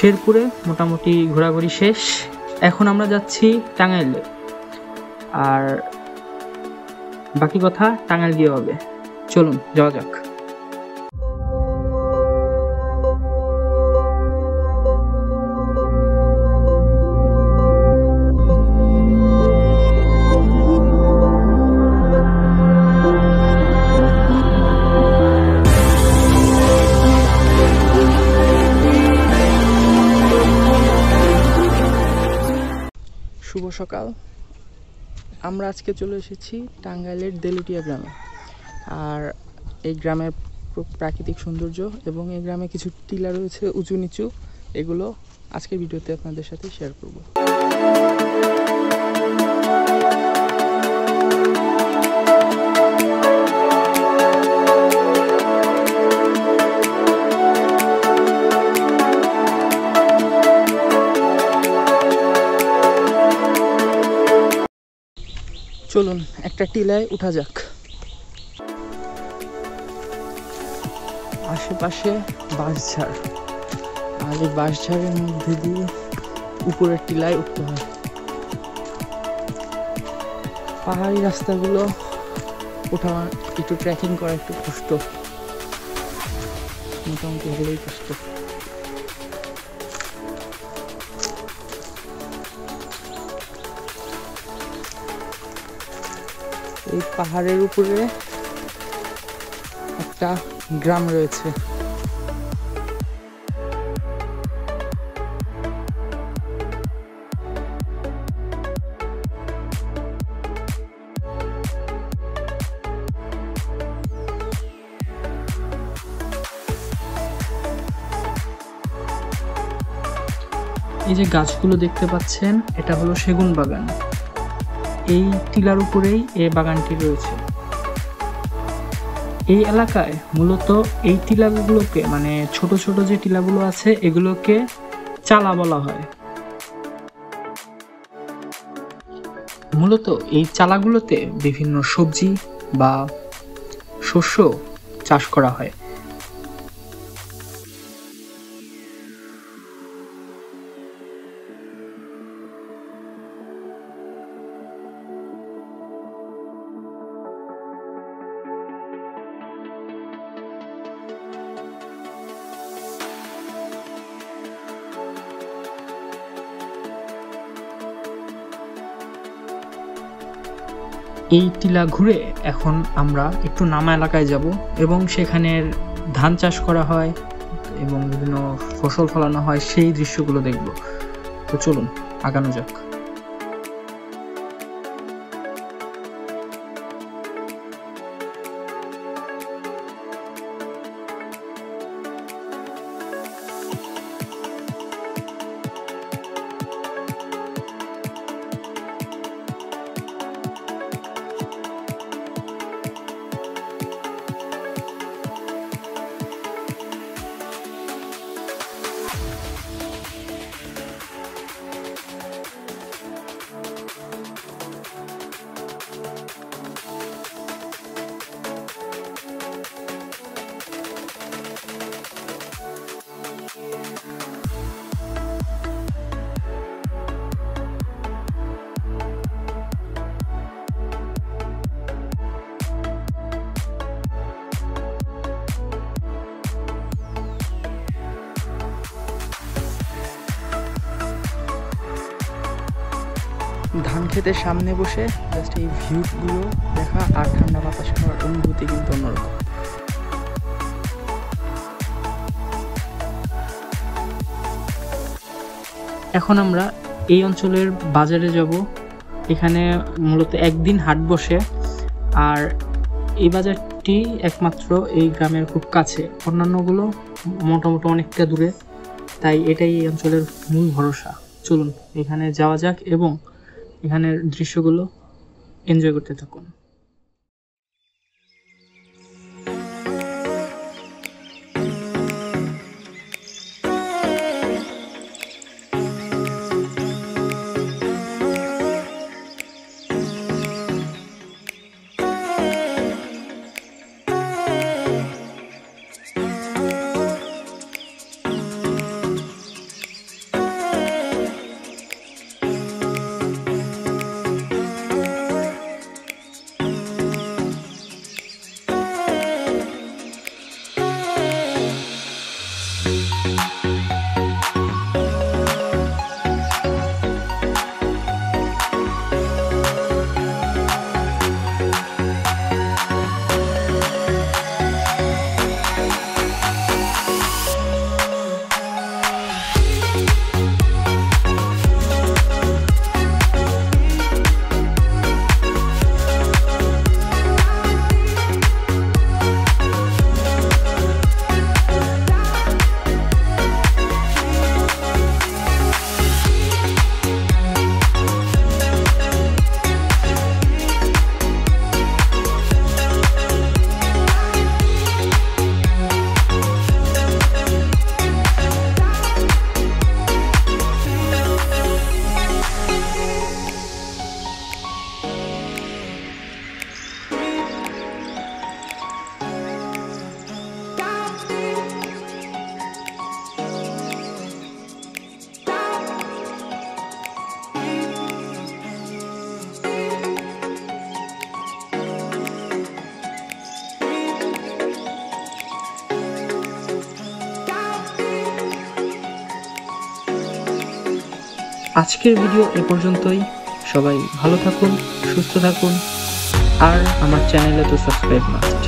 শেরপুরে মোটামুটি ঘোরাঘুরি শেষ। এখন আমরা যাচ্ছি টাঙ্গাইলে, আর বাকি কথা টাঙ্গাইল গিয়ে হবে। চলুন যাওয়া যাক। শুভ সকাল। আমরা আজকে চলে এসেছি টাঙ্গাইলের দেলুটিয়া গ্রামে। আর এই গ্রামের প্রাকৃতিক সৌন্দর্য এবং এই গ্রামে কিছু টিলা রয়েছে উঁচু নিচু, এগুলো আজকের ভিডিওতে আপনাদের সাথে শেয়ার করব। চলুন একটা টিলায় উঠা যাক। আশেপাশে বাঁশঝাড়, আর এই বাঁশঝাড়ের মধ্যে দিয়ে উপরের টিলায় উঠতে হয়। পাহাড়ি রাস্তাগুলো ওঠা একটু ট্রেকিং করা একটু কষ্ট, মোটামুটি হলেই কষ্ট। এই পাহাড়ের উপরে একটা গ্রাম রয়েছে। এই যে গাছগুলো দেখতে পাচ্ছেন, এটা হলো সেগুন বাগান। এই টিলার উপরেই এই বাগানটি রয়েছে। এই এলাকায় মূলত এই টিলাগুলোকে, মানে ছোট ছোট যে টিলাগুলো আছে, এগুলোকে চালা বলা হয়। মূলত এই চালাগুলোতে বিভিন্ন সবজি বা শস্য চাষ করা হয়। এই টিলা ঘুরে এখন আমরা একটু নামা এলাকায় যাব এবং সেখানের ধান চাষ করা হয় এবং বিভিন্ন ফসল ফলানো হয়, সেই দৃশ্যগুলো দেখব। তো চলুন আগানো যাক। ধান ক্ষেতের সামনে বসে জাস্ট এই ভিউগুলো দেখা আর ঠান্ডা বাতাস খাওয়ার অনুভূতি কিন্তু অন্যরকম। এখন আমরা এই অঞ্চলের বাজারে যাব। এখানে মূলত একদিন হাট বসে, আর এই বাজারটি একমাত্র এই গ্রামের খুব কাছে, অন্যান্যগুলো মোটামুটি অনেকটা দূরে, তাই এটাই এই অঞ্চলের মূল ভরসা। চলুন এখানে যাওয়া যাক এবং এখানের দৃশ্যগুলো এনজয় করতে থাকুন। আজকের ভিডিও এ পর্যন্তই। সবাই ভালো থাকুন, সুস্থ থাকুন, আর আমার চ্যানেলে তো সাবস্ক্রাইব মাস্ট।